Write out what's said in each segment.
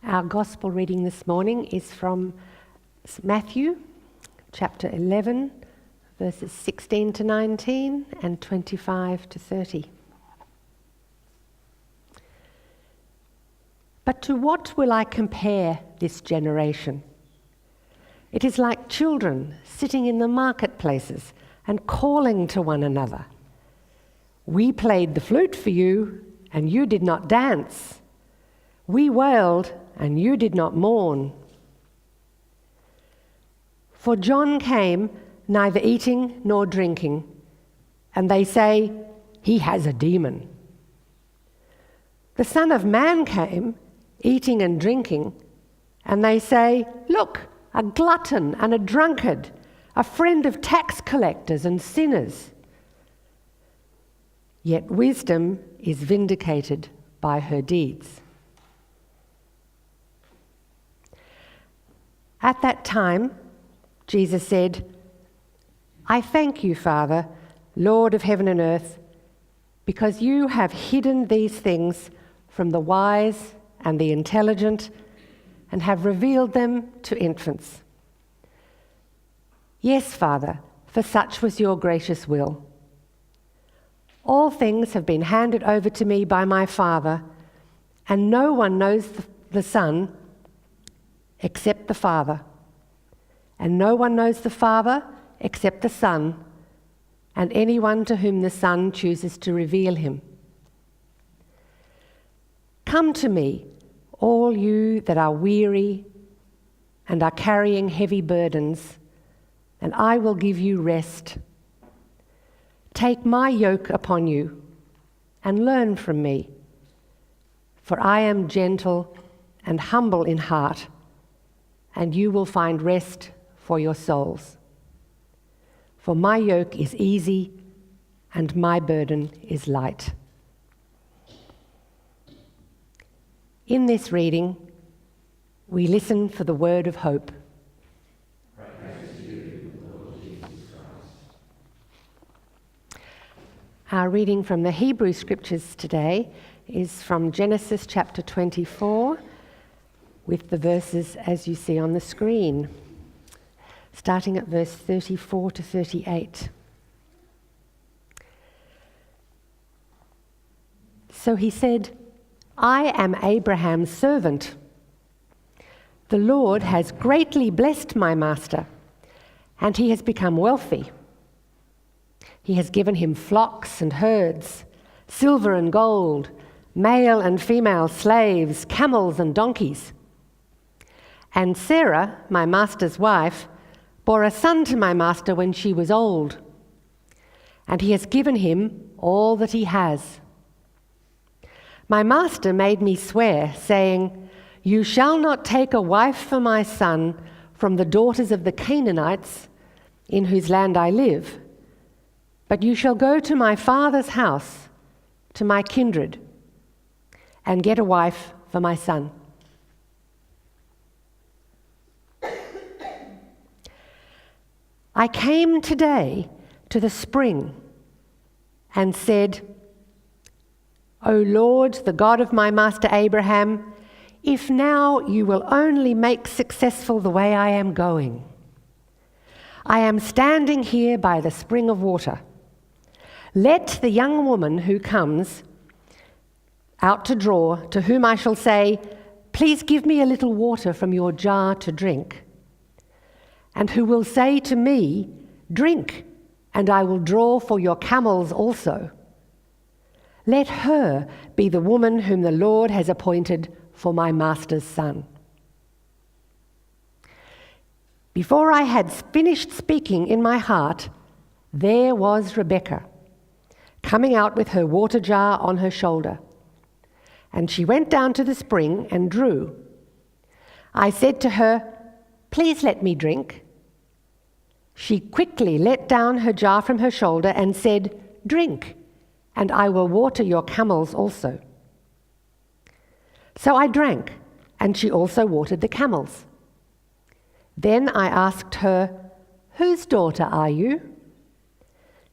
Our gospel reading this morning is from Matthew chapter 11, verses 16 to 19 and 25 to 30. But to what will I compare this generation? It is like children sitting in the marketplaces and calling to one another. We played the flute for you, and you did not dance. We wailed, and you did not mourn. For John came neither eating nor drinking, and they say, he has a demon. The Son of Man came eating and drinking, and they say, look, a glutton and a drunkard, a friend of tax collectors and sinners. Yet wisdom is vindicated by her deeds. At that time, Jesus said, I thank you, Father, Lord of heaven and earth, because you have hidden these things from the wise and the intelligent and have revealed them to infants. Yes, Father, for such was your gracious will. All things have been handed over to me by my Father, and no one knows the Son except the Father, and no one knows the Father except the Son, and anyone to whom the Son chooses to reveal him. Come to me, all you that are weary and are carrying heavy burdens, and I will give you rest. Take my yoke upon you and learn from me, for I am gentle and humble in heart, and you will find rest for your souls. For my yoke is easy and my burden is light. In this reading, we listen for the word of hope. Praise to you, Lord Jesus Christ. Our reading from the Hebrew Scriptures today is from Genesis chapter 24, with the verses as you see on the screen, starting at verse 34 to 38. So he said, I am Abraham's servant. The Lord has greatly blessed my master, and he has become wealthy. He has given him flocks and herds, silver and gold, male and female slaves, camels and donkeys. And Sarah, my master's wife, bore a son to my master when she was old, and he has given him all that he has. My master made me swear, saying, you shall not take a wife for my son from the daughters of the Canaanites, in whose land I live, but you shall go to my father's house, to my kindred, and get a wife for my son. I came today to the spring and said, O Lord, the God of my master Abraham, if now you will only make successful the way I am going. I am standing here by the spring of water. Let the young woman who comes out to draw, to whom I shall say, please give me a little water from your jar to drink, and who will say to me, drink, and I will draw for your camels also. Let her be the woman whom the Lord has appointed for my master's son. Before I had finished speaking in my heart, there was Rebekah, coming out with her water jar on her shoulder. And she went down to the spring and drew. I said to her, please let me drink. She quickly let down her jar from her shoulder and said, drink, and I will water your camels also. So I drank, and she also watered the camels. Then I asked her, whose daughter are you?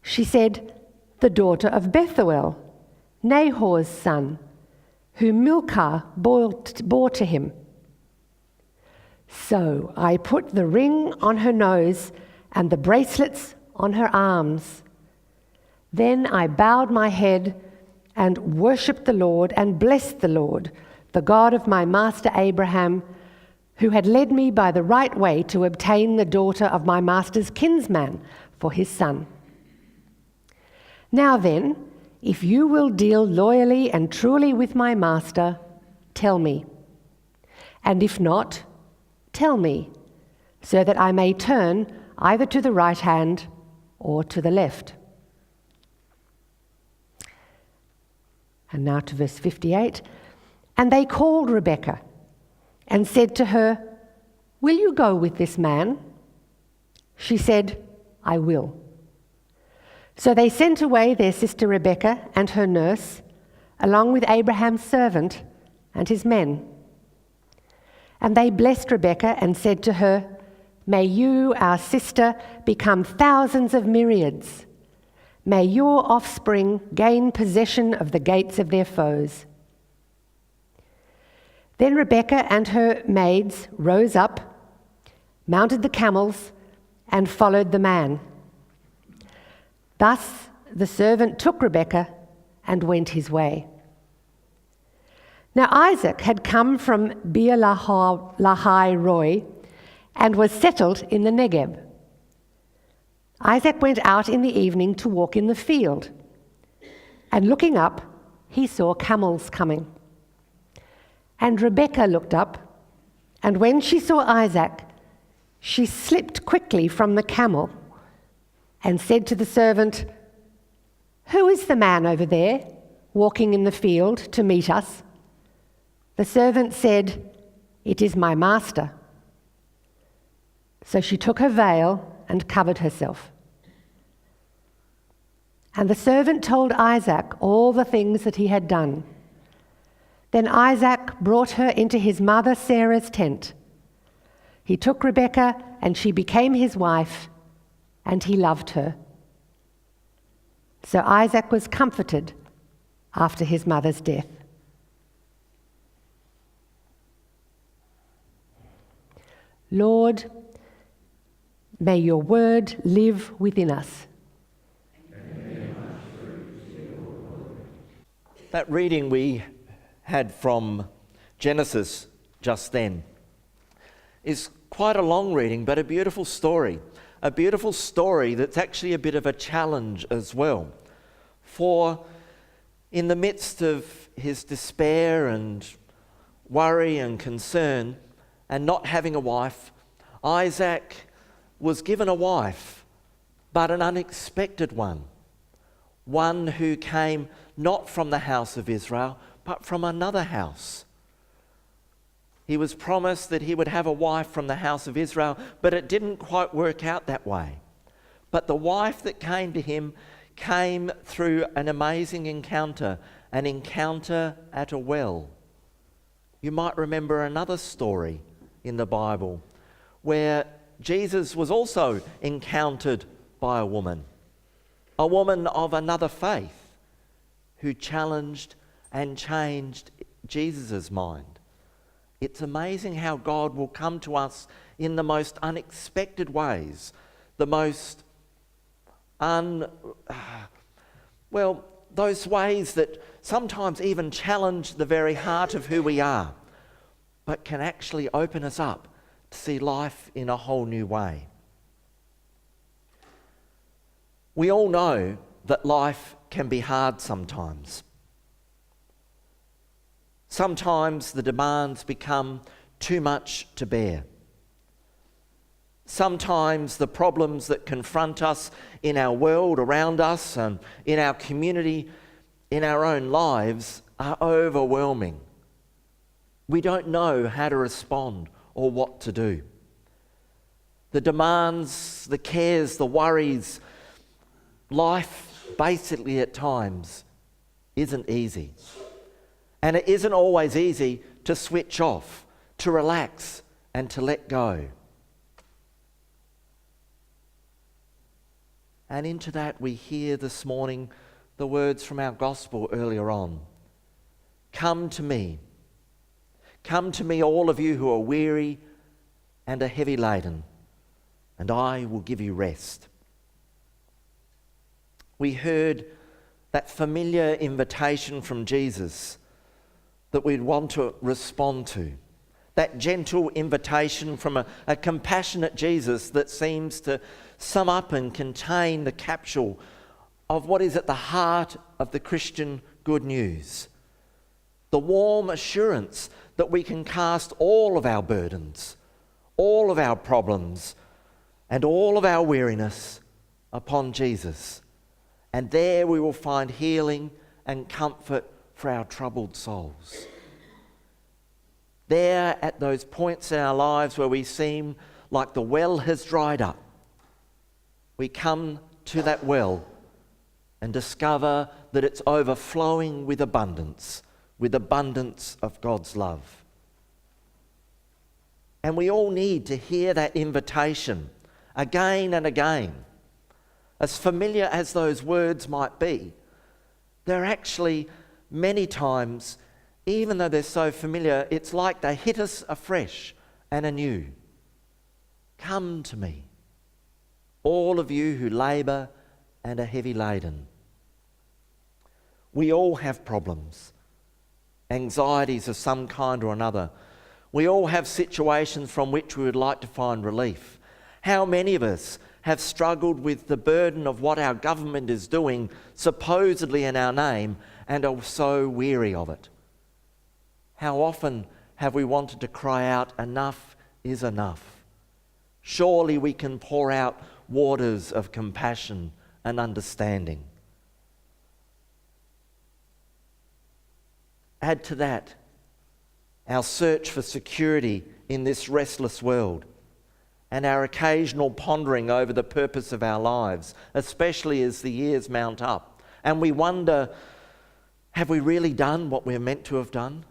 She said, the daughter of Bethuel, Nahor's son, whom Milcah bore to him. So I put the ring on her nose and the bracelets on her arms. Then I bowed my head and worshipped the Lord and blessed the Lord, the God of my master Abraham, who had led me by the right way to obtain the daughter of my master's kinsman for his son. Now then, if you will deal loyally and truly with my master, tell me. And if not, tell me, so that I may turn either to the right hand or to the left. And now to verse 58. And they called Rebekah and said to her, "Will you go with this man?" She said, "I will." So they sent away their sister Rebekah and her nurse, along with Abraham's servant and his men. And they blessed Rebekah and said to her, "May you, our sister, become thousands of myriads. May your offspring gain possession of the gates of their foes." Then Rebekah and her maids rose up, mounted the camels, and followed the man. Thus the servant took Rebekah and went his way. Now Isaac had come from Beer Lahai Roi and was settled in the Negeb. Isaac went out in the evening to walk in the field, and looking up, he saw camels coming. And Rebekah looked up, and when she saw Isaac, she slipped quickly from the camel and said to the servant, "Who is the man over there, walking in the field to meet us?" The servant said, "It is my master." So she took her veil and covered herself. And the servant told Isaac all the things that he had done. Then Isaac brought her into his mother Sarah's tent. He took Rebekah, and she became his wife, and he loved her. So Isaac was comforted after his mother's death. Lord, may your word live within us. That reading we had from Genesis just then is quite a long reading, but a beautiful story. A beautiful story that's actually a bit of a challenge as well. For in the midst of his despair and worry and concern and not having a wife, Isaac was given a wife, but an unexpected one. One who came not from the house of Israel, but from another house. He was promised that he would have a wife from the house of Israel, but it didn't quite work out that way. But the wife that came to him came through an amazing encounter, an encounter at a well. You might remember another story in the Bible where Jesus was also encountered by a woman of another faith, who challenged and changed Jesus' mind. It's amazing how God will come to us in the most unexpected ways, the most those ways that sometimes even challenge the very heart of who we are, but can actually open us up to see life in a whole new way. We all know that life can be hard sometimes. Sometimes the demands become too much to bear. Sometimes the problems that confront us in our world around us and in our community, in our own lives, are overwhelming. We don't know how to respond or what to do. The demands, the cares, the worries, life basically at times isn't easy. And it isn't always easy to switch off, to relax and to let go. And into that we hear this morning the words from our gospel earlier on. Come to me, all of you who are weary and are heavy laden, and I will give you rest. We heard that familiar invitation from Jesus that we'd want to respond to. That gentle invitation from a compassionate Jesus that seems to sum up and contain the capsule of what is at the heart of the Christian good news. The warm assurance that we can cast all of our burdens, all of our problems, and all of our weariness upon Jesus. And there we will find healing and comfort for our troubled souls. There, at those points in our lives where we seem like the well has dried up, we come to that well and discover that it's overflowing with abundance of God's love. And we all need to hear that invitation again and again. As familiar as those words might be, they're actually many times, even though they're so familiar, it's like they hit us afresh and anew. Come to me, all of you who labour and are heavy laden. We all have problems, anxieties of some kind or another. We all have situations from which we would like to find relief. How many of us have struggled with the burden of what our government is doing, supposedly in our name, and are so weary of it? How often have we wanted to cry out, enough is enough? Surely we can pour out waters of compassion and understanding. Add to that our search for security in this restless world, and our occasional pondering over the purpose of our lives, especially as the years mount up. And we wonder, have we really done what we're meant to have done?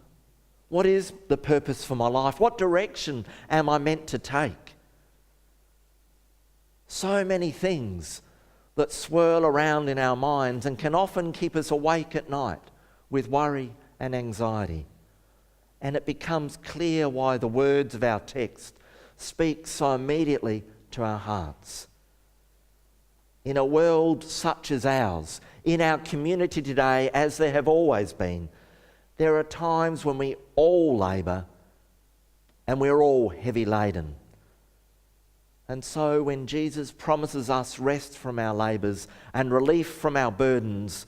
What is the purpose for my life? What direction am I meant to take? So many things that swirl around in our minds and can often keep us awake at night with worry and anxiety. And it becomes clear why the words of our text speak so immediately to our hearts. In a world such as ours, in our community today, as there have always been, there are times when we all labour and we're all heavy laden. And so when Jesus promises us rest from our labours and relief from our burdens,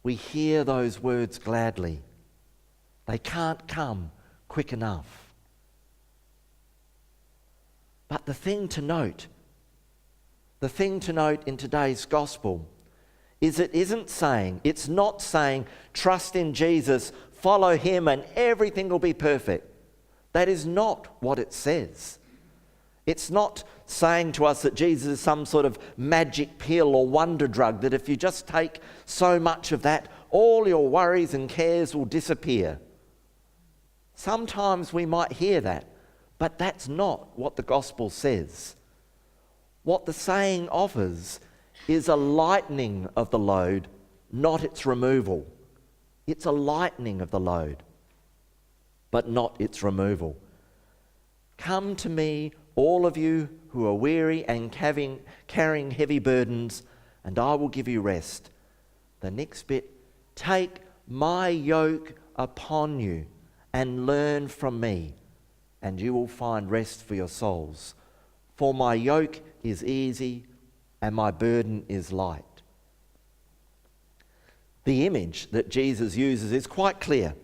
we hear those words gladly. They can't come quick enough. But the thing to note in today's gospel is it's not saying trust in Jesus, follow him and everything will be perfect. That is not what it says. It's not saying to us that Jesus is some sort of magic pill or wonder drug, that if you just take so much of that, all your worries and cares will disappear. Sometimes we might hear that, but that's not what the gospel says. What the saying offers is a lightening of the load, not its removal. It's a lightening of the load, but not its removal. Come to me, all of you who are weary and carrying heavy burdens, and I will give you rest. The next bit, take my yoke upon you and learn from me, and you will find rest for your souls. For my yoke is easy and my burden is light. The image that Jesus uses is quite clear.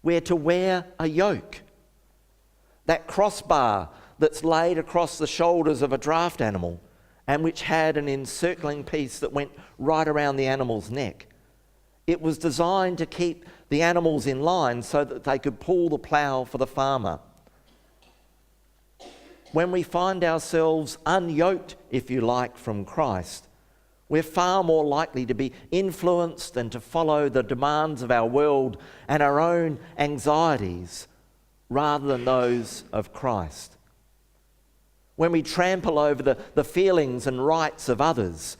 We're to wear a yoke. That crossbar that's laid across the shoulders of a draft animal and which had an encircling piece that went right around the animal's neck. It was designed to keep the animals in line so that they could pull the plough for the farmer. When we find ourselves unyoked, if you like, from Christ, we're far more likely to be influenced and to follow the demands of our world and our own anxieties rather than those of Christ. When we trample over the feelings and rights of others,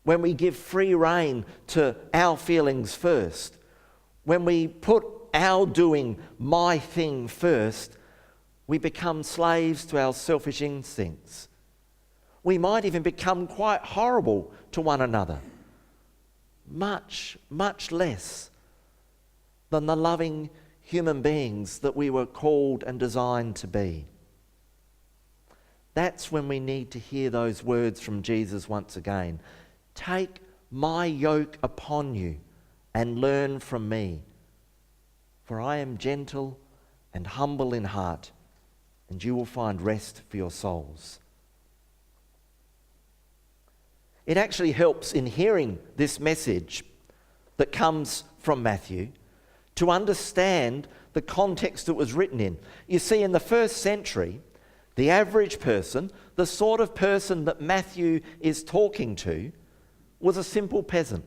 when we give free rein to our feelings first, when we put our doing my thing first, we become slaves to our selfish instincts. We might even become quite horrible to one another. Much, much less than the loving human beings that we were called and designed to be. That's when we need to hear those words from Jesus once again. Take my yoke upon you and learn from me, for I am gentle and humble in heart, and you will find rest for your souls. It actually helps in hearing this message that comes from Matthew to understand the context it was written in. You see, in the first century, the average person, the sort of person that Matthew is talking to, was a simple peasant.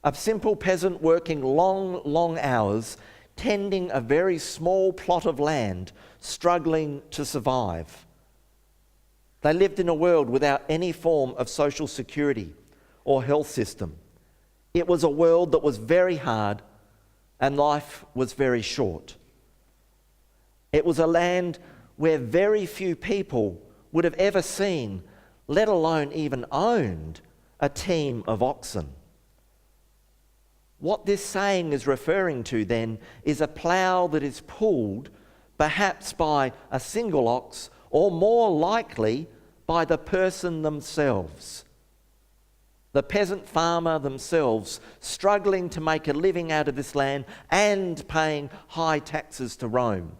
A simple peasant working long, long hours, tending a very small plot of land, struggling to survive. They lived in a world without any form of social security or health system. It was a world that was very hard and life was very short. It was a land where very few people would have ever seen, let alone even owned, a team of oxen. What this saying is referring to then is a plough that is pulled perhaps by a single ox, or more likely by the person themselves. The peasant farmer themselves struggling to make a living out of this land and paying high taxes to Rome.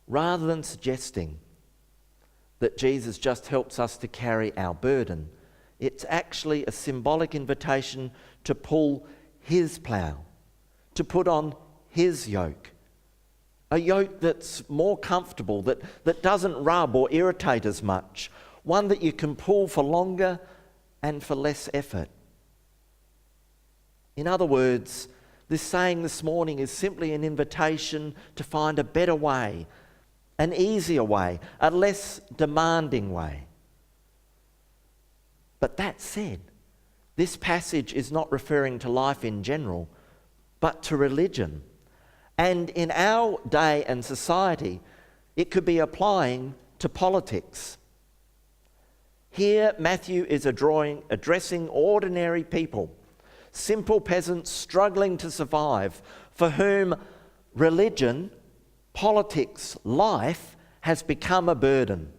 Rather than suggesting that Jesus just helps us to carry our burden, it's actually a symbolic invitation to pull his plough, to put on his yoke. A yoke that's more comfortable, that doesn't rub or irritate as much. One that you can pull for longer and for less effort. In other words, this saying this morning is simply an invitation to find a better way, an easier way, a less demanding way. But that said, this passage is not referring to life in general, but to religion. And in our day and society, it could be applying to politics. Here, Matthew is addressing ordinary people, simple peasants struggling to survive, for whom religion, politics, life has become a burden.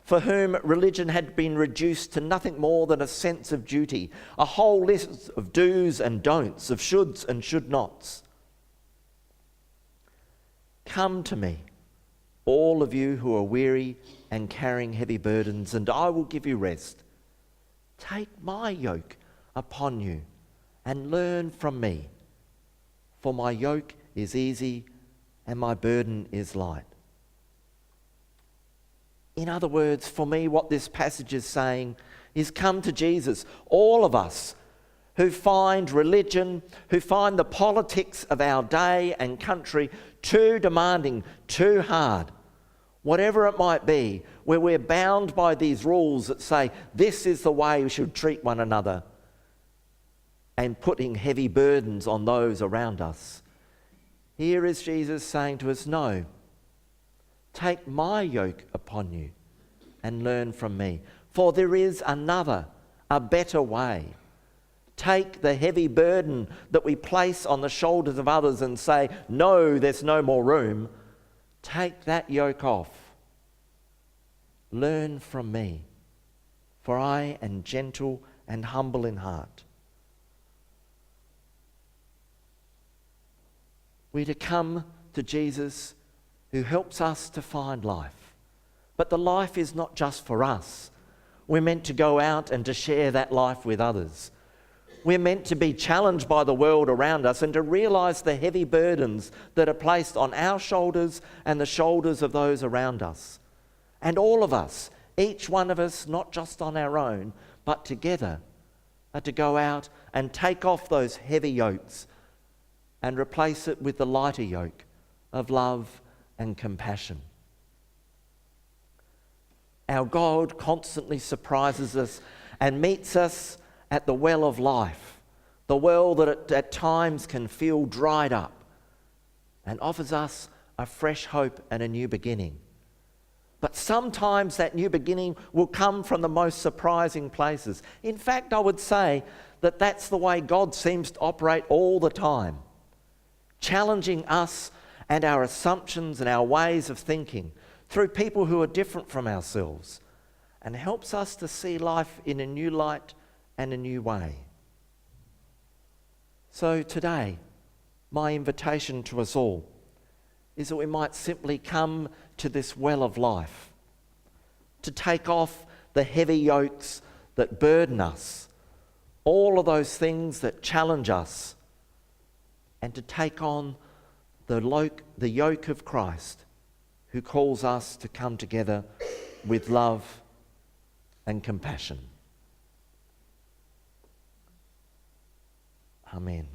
For whom religion had been reduced to nothing more than a sense of duty, a whole list of do's and don'ts, of shoulds and should nots. Come to me, all of you who are weary and carrying heavy burdens, and I will give you rest. Take my yoke upon you and learn from me, for my yoke is easy and my burden is light. In other words, for me, what this passage is saying is come to Jesus. All of us who find religion, who find the politics of our day and country too demanding, too hard, whatever it might be, where we're bound by these rules that say this is the way we should treat one another, and putting heavy burdens on those around us. Here is Jesus saying to us, no, take my yoke upon you and learn from me, for there is another, a better way. Take the heavy burden that we place on the shoulders of others and say, no, there's no more room. Take that yoke off. Learn from me, for I am gentle and humble in heart. We're to come to Jesus who helps us to find life. But the life is not just for us. We're meant to go out and to share that life with others. We're meant to be challenged by the world around us and to realise the heavy burdens that are placed on our shoulders and the shoulders of those around us. And all of us, each one of us, not just on our own, but together, are to go out and take off those heavy yokes and replace it with the lighter yoke of love and compassion. Our God constantly surprises us and meets us at the well of life, the well that at times can feel dried up, and offers us a fresh hope and a new beginning. But sometimes that new beginning will come from the most surprising places. In fact, I would say that that's the way God seems to operate all the time, challenging us and our assumptions and our ways of thinking through people who are different from ourselves, and helps us to see life in a new light and a new way. So today, my invitation to us all is that we might simply come to this well of life, to take off the heavy yokes that burden us, all of those things that challenge us, and to take on the yoke of Christ, who calls us to come together with love and compassion. Amen.